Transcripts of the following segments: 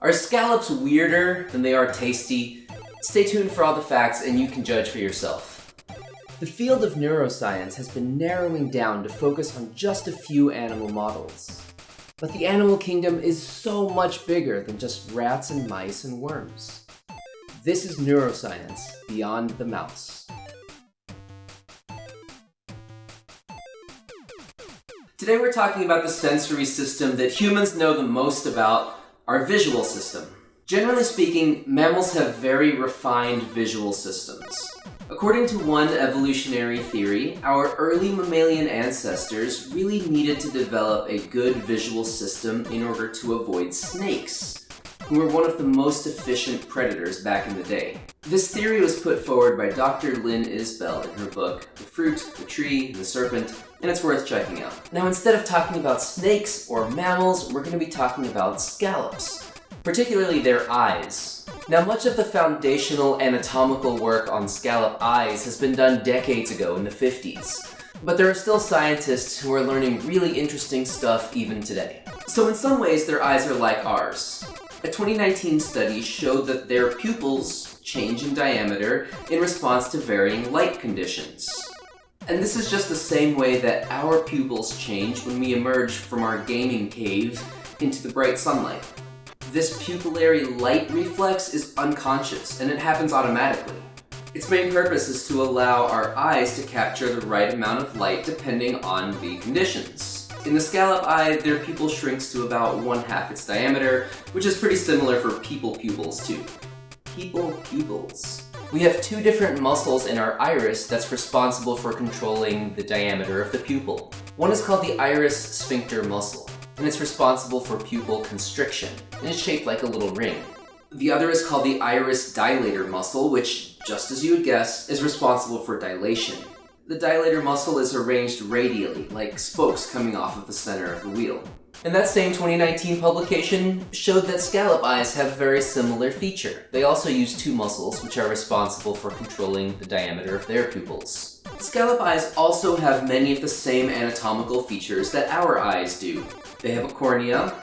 Are scallops weirder than they are tasty? Stay tuned for all the facts and you can judge for yourself. The field of neuroscience has been narrowing down to focus on just a few animal models. But the animal kingdom is so much bigger than just rats and mice and worms. This is Neuroscience Beyond the Mouse. Today we're talking about the sensory system that humans know the most about, our visual system. Generally speaking, mammals have very refined visual systems. According to one evolutionary theory, our early mammalian ancestors really needed to develop a good visual system in order to avoid snakes, who were one of the most efficient predators back in the day. This theory was put forward by Dr. Lynn Isbell in her book, The Fruit, the Tree, the Serpent, and it's worth checking out. Now, instead of talking about snakes or mammals, we're going to be talking about scallops, particularly their eyes. Now, much of the foundational anatomical work on scallop eyes has been done decades ago in the 50s, but there are still scientists who are learning really interesting stuff even today. So in some ways, their eyes are like ours. A 2019 study showed that their pupils change in diameter in response to varying light conditions. And this is just the same way that our pupils change when we emerge from our gaming cave into the bright sunlight. This pupillary light reflex is unconscious, and it happens automatically. Its main purpose is to allow our eyes to capture the right amount of light depending on the conditions. In the scallop eye, their pupil shrinks to about 1/2 its diameter, which is pretty similar for people pupils too. People pupils. We have two different muscles in our iris that's responsible for controlling the diameter of the pupil. One is called the iris sphincter muscle, and it's responsible for pupil constriction, and it's shaped like a little ring. The other is called the iris dilator muscle, which, just as you would guess, is responsible for dilation. The dilator muscle is arranged radially, like spokes coming off of the center of the wheel. And that same 2019 publication showed that scallop eyes have a very similar feature. They also use two muscles, which are responsible for controlling the diameter of their pupils. Scallop eyes also have many of the same anatomical features that our eyes do. They have a cornea,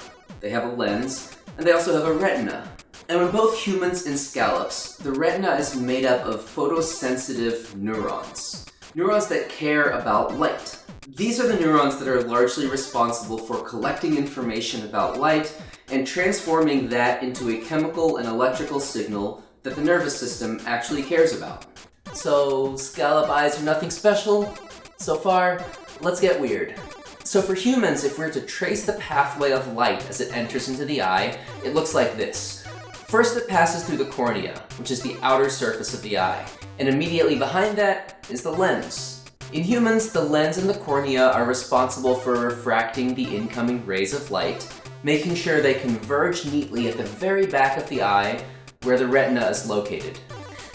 they have a lens, and they also have a retina. And when both humans and scallops, the retina is made up of photosensitive neurons. Neurons that care about light. These are the neurons that are largely responsible for collecting information about light and transforming that into a chemical and electrical signal that the nervous system actually cares about. So, scallop eyes are nothing special? So far, let's get weird. So for humans, if we're to trace the pathway of light as it enters into the eye, it looks like this. First, it passes through the cornea, which is the outer surface of the eye, and immediately behind that is the lens. In humans, the lens and the cornea are responsible for refracting the incoming rays of light, making sure they converge neatly at the very back of the eye, where the retina is located.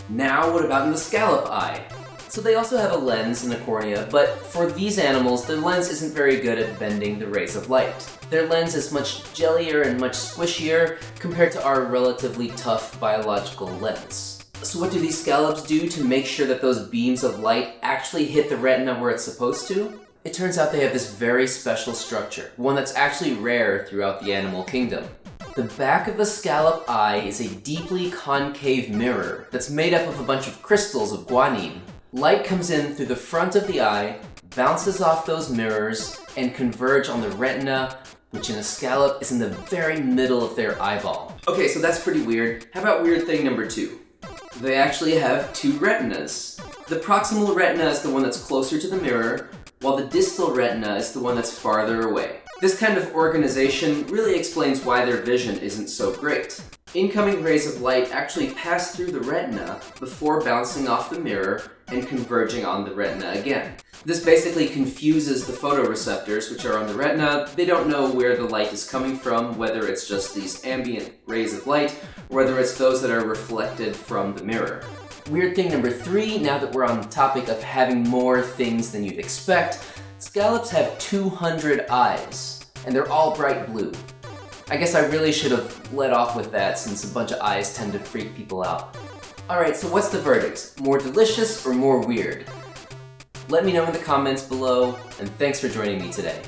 Now, what about in the scallop eye? So they also have a lens and a cornea, but for these animals, their lens isn't very good at bending the rays of light. Their lens is much jellier and much squishier compared to our relatively tough biological lens. So what do these scallops do to make sure that those beams of light actually hit the retina where it's supposed to? It turns out they have this very special structure, one that's actually rare throughout the animal kingdom. The back of the scallop eye is a deeply concave mirror that's made up of a bunch of crystals of guanine. Light comes in through the front of the eye, bounces off those mirrors, and converge on the retina, which in a scallop is in the very middle of their eyeball. Okay, so that's pretty weird. How about weird thing number 2? They actually have two retinas. The proximal retina is the one that's closer to the mirror, while the distal retina is the one that's farther away. This kind of organization really explains why their vision isn't so great. Incoming rays of light actually pass through the retina before bouncing off the mirror and converging on the retina again. This basically confuses the photoreceptors, which are on the retina. They don't know where the light is coming from, whether it's just these ambient rays of light, or whether it's those that are reflected from the mirror. Weird thing number 3, now that we're on the topic of having more things than you'd expect, scallops have 200 eyes, and they're all bright blue. I guess I really should have let off with that since a bunch of eyes tend to freak people out. Alright, so what's the verdict? More delicious or more weird? Let me know in the comments below, and thanks for joining me today.